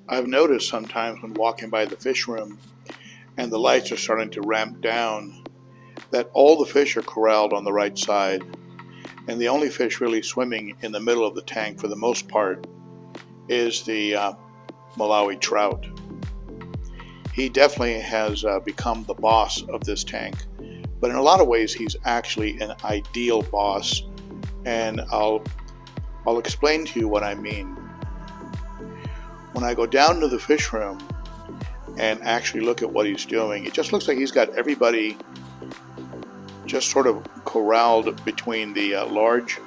I've noticed sometimes when walking by the fish room and the lights are starting to ramp down that all the fish are corralled on the right side, and the only fish really swimming in the middle of the tank for the most part is the Malawi trout. He definitely has become the boss of this tank, but in a lot of ways he's actually an ideal boss, and I'll explain to you what I mean. When I go down to the fish room and actually look at what he's doing, it just looks like he's got everybody just sort of corralled between the large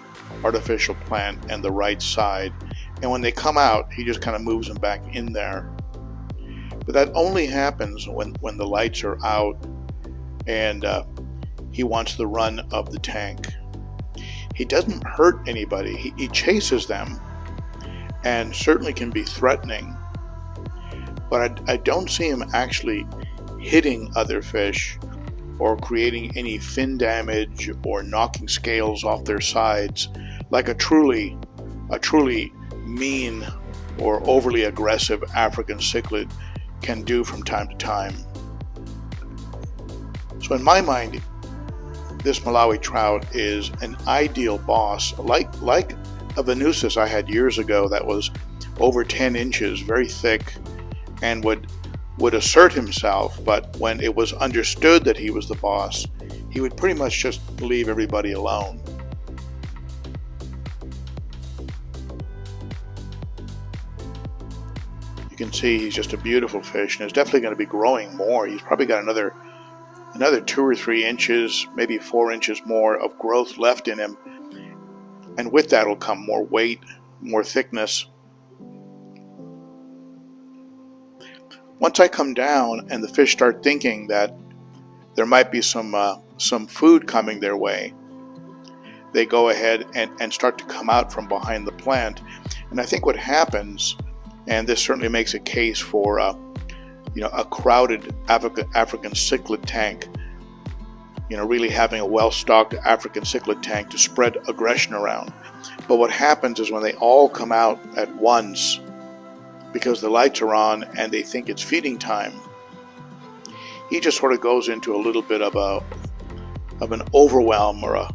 artificial plant and the right side, and when they come out he just kind of moves them back in there. But that only happens when the lights are out and he wants the run of the tank. He doesn't hurt anybody. He chases them and certainly can be threatening, but I don't see him actually hitting other fish or creating any fin damage or knocking scales off their sides like a truly mean or overly aggressive African cichlid can do from time to time. So in my mind, this Malawi trout is an ideal boss, like a Venusis I had years ago that was over 10 inches, very thick, and would assert himself, but when it was understood that he was the boss, he would pretty much just leave everybody alone. You can see he's just a beautiful fish, and is definitely going to be growing more. He's probably got another 2 or 3 inches, maybe 4 inches more of growth left in him, and with that will come more weight, more thickness. Once I come down and the fish start thinking that there might be some food coming their way, they go ahead and start to come out from behind the plant. And I think what happens, and this certainly makes a case for a crowded African cichlid tank, really having a well-stocked African cichlid tank to spread aggression around. But what happens is when they all come out at once, because the lights are on and they think it's feeding time, he just sort of goes into a little bit of an overwhelm or a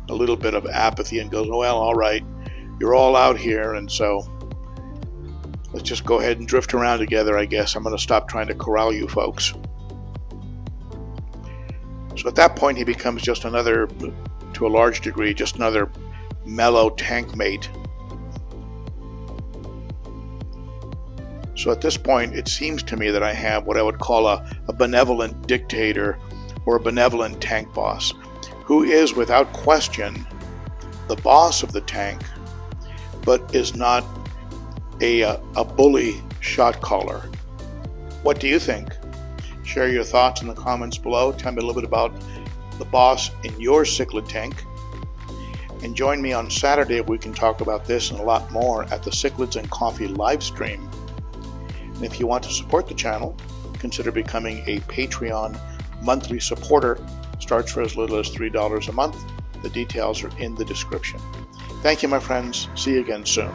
little bit of apathy and goes, well, all right, you're all out here, and so let's just go ahead and drift around together, I guess. I'm going to stop trying to corral you folks. So at that point he becomes just another, to a large degree, just another mellow tank mate. So at this point it seems to me that I have what I would call a benevolent dictator or a benevolent tank boss, who is without question the boss of the tank, but is not a bully shot caller. What do you think? Share your thoughts in the comments below. Tell me a little bit about the boss in your cichlid tank. And join me on Saturday we can talk about this and a lot more at the Cichlids and Coffee live stream. And if you want to support the channel, consider becoming a Patreon monthly supporter. Starts for as little as $3 a month. The details are in the description. Thank you, my friends. See you again soon.